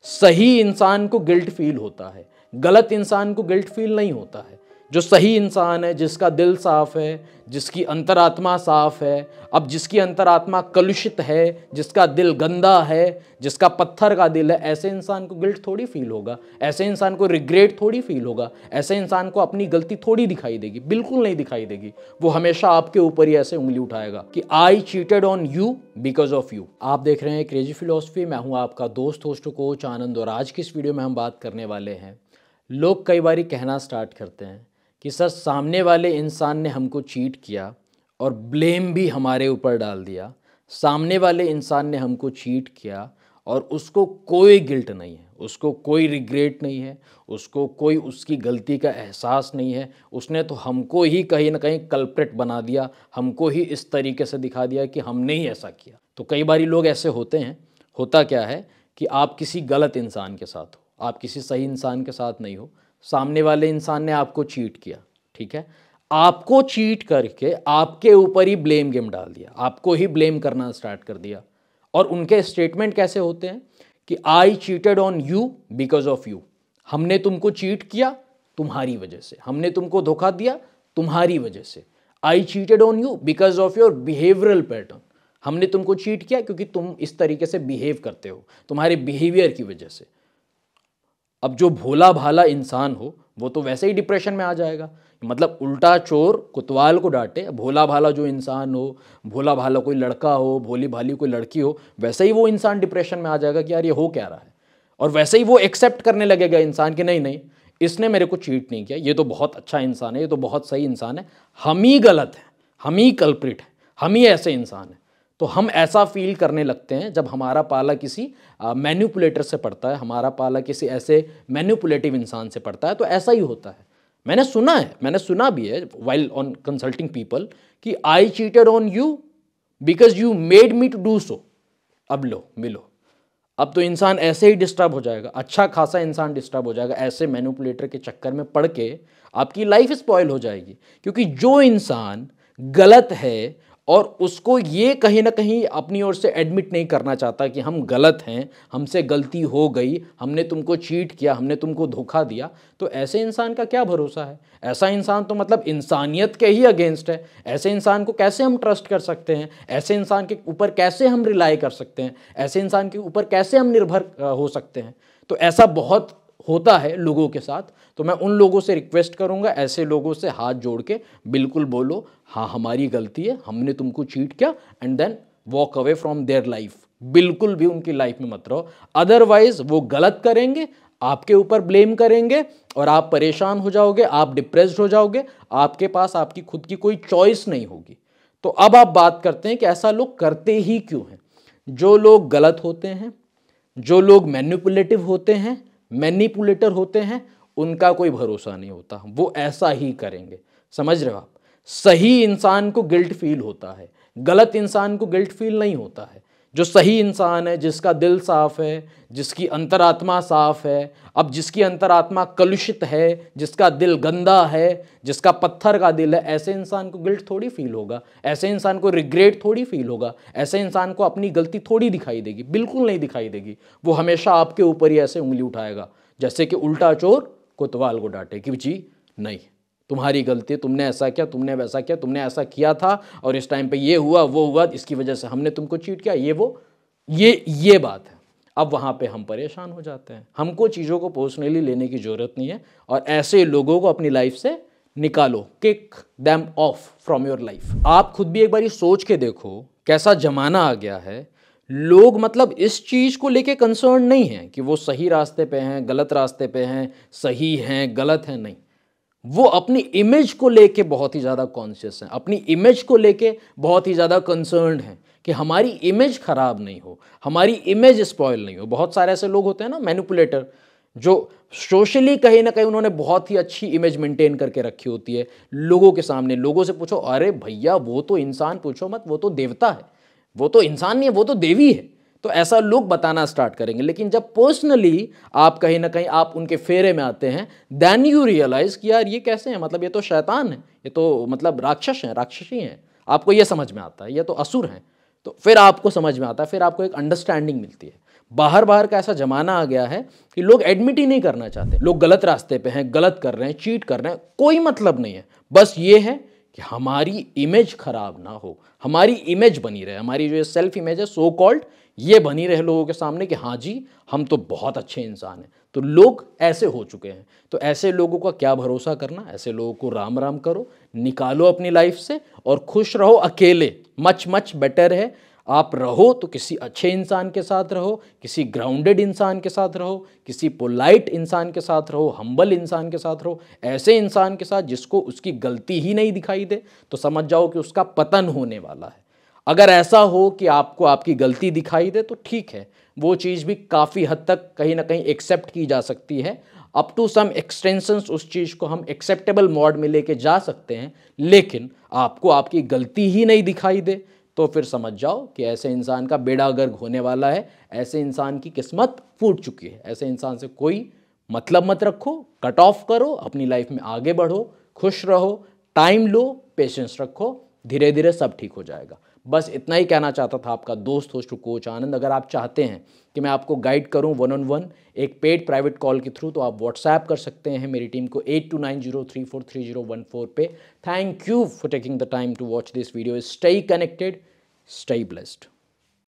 सही इंसान को गिल्ट फील होता है, गलत इंसान को गिल्ट फील नहीं होता है। जो सही इंसान है, जिसका दिल साफ है, जिसकी अंतरात्मा साफ है, अब जिसकी अंतरात्मा कलुषित है, जिसका दिल गंदा है, जिसका पत्थर का दिल है, ऐसे इंसान को गिल्ट थोड़ी फील होगा, ऐसे इंसान को रिग्रेट थोड़ी फील होगा, ऐसे इंसान को अपनी गलती थोड़ी दिखाई देगी, बिल्कुल नहीं दिखाई देगी। वो हमेशा आपके ऊपर ही ऐसे उंगली उठाएगा कि I cheated on you because of you. आप देख रहे हैं क्रेजी फिलॉसफी, मैं हूं आपका दोस्त होस्ट कोच आनंद, और आज की इस वीडियो में हम बात करने वाले हैं, लोग कई बार कहना स्टार्ट करते हैं कि सर सामने वाले इंसान ने हमको चीट किया और ब्लेम भी हमारे ऊपर डाल दिया, सामने वाले इंसान ने हमको चीट किया और उसको कोई गिल्ट नहीं है, उसको कोई रिग्रेट नहीं है, उसको कोई उसकी गलती का एहसास नहीं है, उसने तो हमको ही कहीं ना कहीं कल्प्रिट बना दिया, हमको ही इस तरीके से दिखा दिया कि हमने ही ऐसा किया। तो कई बार लोग ऐसे होते हैं। होता क्या है कि आप किसी गलत इंसान के साथ हो, आप किसी सही इंसान के साथ नहीं हो, सामने वाले इंसान ने आपको चीट किया, ठीक है, आपको चीट करके आपके ऊपर ही ब्लेम गेम डाल दिया, आपको ही ब्लेम करना स्टार्ट कर दिया। और उनके स्टेटमेंट कैसे होते हैं कि I cheated on you because of you, हमने तुमको चीट किया तुम्हारी वजह से, हमने तुमको धोखा दिया तुम्हारी वजह से। I cheated on you because of your behavioural pattern, हमने तुमको चीट किया क्योंकि तुम इस तरीके से बिहेव करते हो, तुम्हारे बिहेवियर की वजह से। अब जो भोला भाला इंसान हो वो तो वैसे ही डिप्रेशन में आ जाएगा, मतलब उल्टा चोर कोतवाल को डांटे। भोला भाला जो इंसान हो, भोला भाला कोई लड़का हो, भोली भाली कोई लड़की हो, वैसे ही वो इंसान डिप्रेशन में आ जाएगा कि यार ये हो क्या रहा है। और वैसे ही वो एक्सेप्ट करने लगेगा इंसान कि नहीं नहीं, इसने मेरे को चीट नहीं किया, ये तो बहुत अच्छा इंसान है, ये तो बहुत सही इंसान है, हम ही गलत हैं, हम ही कल्प्रिट हैं, हम ही ऐसे इंसान हैं। तो हम ऐसा फील करने लगते हैं जब हमारा पाला किसी मैन्युपुलेटर से पड़ता है, हमारा पाला किसी ऐसे मैन्युपुलेटिव इंसान से पड़ता है, तो ऐसा ही होता है। मैंने सुना है, मैंने सुना भी है वाइल ऑन कंसल्टिंग पीपल कि I cheated on you because you made me to do so. अब लो मिलो, अब तो इंसान ऐसे ही डिस्टर्ब हो जाएगा, अच्छा खासा इंसान डिस्टर्ब हो जाएगा, ऐसे मैन्युपुलेटर के चक्कर में पड़ के आपकी लाइफ स्पॉइल हो जाएगी। क्योंकि जो इंसान गलत है और उसको ये कहीं ना कहीं अपनी ओर से एडमिट नहीं करना चाहता कि हम गलत हैं, हमसे गलती हो गई, हमने तुमको चीट किया, हमने तुमको धोखा दिया, तो ऐसे इंसान का क्या भरोसा है। ऐसा इंसान तो मतलब इंसानियत के ही अगेंस्ट है। ऐसे इंसान को कैसे हम ट्रस्ट कर सकते हैं, ऐसे इंसान के ऊपर कैसे हम रिलाई कर सकते हैं, ऐसे इंसान के ऊपर कैसे हम निर्भर हो सकते हैं। तो ऐसा बहुत होता है लोगों के साथ। तो मैं उन लोगों से रिक्वेस्ट करूंगा, ऐसे लोगों से हाथ जोड़ के बिल्कुल बोलो हाँ हमारी गलती है, हमने तुमको चीट किया, and then walk away from their life. बिल्कुल भी उनकी लाइफ में मत रहो, अदरवाइज वो गलत करेंगे, आपके ऊपर ब्लेम करेंगे और आप परेशान हो जाओगे, आप डिप्रेस्ड हो जाओगे, आपके पास आपकी खुद की कोई चॉइस नहीं होगी। तो अब आप बात करते हैं कि ऐसा लोग करते ही क्यों हैं। जो लोग गलत होते हैं, जो लोग मैनिपुलेटिव होते हैं, मैनिपुलेटर होते हैं, उनका कोई भरोसा नहीं होता, वो ऐसा ही करेंगे। समझ रहे हो आप। सही इंसान को गिल्ट फील होता है, गलत इंसान को गिल्ट फील नहीं होता है। जो सही इंसान है, जिसका दिल साफ है, जिसकी अंतरात्मा साफ है, अब जिसकी अंतरात्मा कलुषित है, जिसका दिल गंदा है, जिसका पत्थर का दिल है, ऐसे इंसान को गिल्ट थोड़ी फील होगा, ऐसे इंसान को रिग्रेट थोड़ी फील होगा, ऐसे इंसान को अपनी गलती थोड़ी दिखाई देगी, बिल्कुल नहीं दिखाई देगी। वो हमेशा आपके ऊपर ही ऐसे उंगली उठाएगा, जैसे कि उल्टा चोर कोतवाल को डांटे कि जी नहीं तुम्हारी गलती, तुमने ऐसा किया, तुमने वैसा किया, तुमने ऐसा किया था और इस टाइम पे ये हुआ वो हुआ, इसकी वजह से हमने तुमको चीट किया, ये वो ये बात है। अब वहाँ पे हम परेशान हो जाते हैं। हमको चीज़ों को पर्सनली लेने की ज़रूरत नहीं है और ऐसे लोगों को अपनी लाइफ से निकालो, kick them of from your life. आप खुद भी एक बार सोच के देखो कैसा जमाना आ गया है। लोग मतलब इस चीज़ को लेके कंसर्न नहीं है कि वो सही रास्ते पे हैं, गलत रास्ते पे हैं, सही हैं, गलत हैं, नहीं। वो अपनी इमेज को लेके बहुत ही ज़्यादा कॉन्शियस हैं, अपनी इमेज को लेके बहुत ही ज़्यादा कंसर्न्ड हैं कि हमारी इमेज खराब नहीं हो, हमारी इमेज स्पॉइल नहीं हो। बहुत सारे ऐसे लोग होते हैं ना मैनिपुलेटर, जो सोशली कहीं ना कहीं उन्होंने बहुत ही अच्छी इमेज मेंटेन करके रखी होती है लोगों के सामने। लोगों से पूछो अरे भैया वो तो इंसान, पूछो मत, वो तो देवता है, वो तो इंसान नहीं है, वो तो देवी है। तो ऐसा लोग बताना स्टार्ट करेंगे। लेकिन जब पर्सनली आप कहीं ना कहीं आप उनके फेरे में आते हैं, देन यू रियलाइज कि यार ये कैसे हैं, मतलब ये तो शैतान है, ये तो मतलब राक्षस हैं, राक्षसी हैं। आपको ये समझ में आता है ये तो असुर हैं। तो फिर आपको समझ में आता है, फिर आपको एक अंडरस्टैंडिंग मिलती है। बाहर बाहर का ऐसा जमाना आ गया है कि लोग एडमिट ही नहीं करना चाहते, लोग गलत रास्ते पे हैं, गलत कर रहे हैं, चीट कर रहे हैं, कोई मतलब नहीं है। बस ये है कि हमारी इमेज खराब ना हो, हमारी इमेज बनी रहे, हमारी जो सेल्फ इमेज है सो कॉल्ड, ये बनी रहे लोगों के सामने कि हाँ जी हम तो बहुत अच्छे इंसान हैं। तो लोग ऐसे हो चुके हैं, तो ऐसे लोगों का क्या भरोसा करना। ऐसे लोगों को राम राम करो, निकालो अपनी लाइफ से और खुश रहो अकेले। मच मच बेटर है आप रहो तो किसी अच्छे इंसान के साथ रहो, किसी ग्राउंडेड इंसान के साथ रहो, किसी पोलाइट इंसान के साथ रहो, हम्बल इंसान के साथ रहो, ऐसे इंसान के साथ जिसको उसकी गलती ही नहीं दिखाई दे, तो समझ जाओ कि उसका पतन होने वाला है। अगर ऐसा हो कि आपको आपकी गलती दिखाई दे तो ठीक है, वो चीज़ भी काफ़ी हद तक कहीं ना कहीं एक्सेप्ट की जा सकती है। अप टू सम एक्सटेंशंस उस चीज़ को हम एक्सेप्टेबल मोड में लेके जा सकते हैं। लेकिन आपको आपकी गलती ही नहीं दिखाई दे तो फिर समझ जाओ कि ऐसे इंसान का बेड़ा गर्क होने वाला है, ऐसे इंसान की किस्मत फूट चुकी है। ऐसे इंसान से कोई मतलब मत रखो, कट ऑफ करो, अपनी लाइफ में आगे बढ़ो, खुश रहो, टाइम लो, पेशेंस रखो, धीरे धीरे सब ठीक हो जाएगा। बस इतना ही कहना चाहता था आपका दोस्त होस्ट कोच आनंद। अगर आप चाहते हैं कि मैं आपको गाइड करूं 1-on-1 एक पेड प्राइवेट कॉल के थ्रू, तो आप व्हाट्सएप कर सकते हैं मेरी टीम को 8290343014 पे। Thank you for taking the time to watch this video. Stay connected, stay blessed.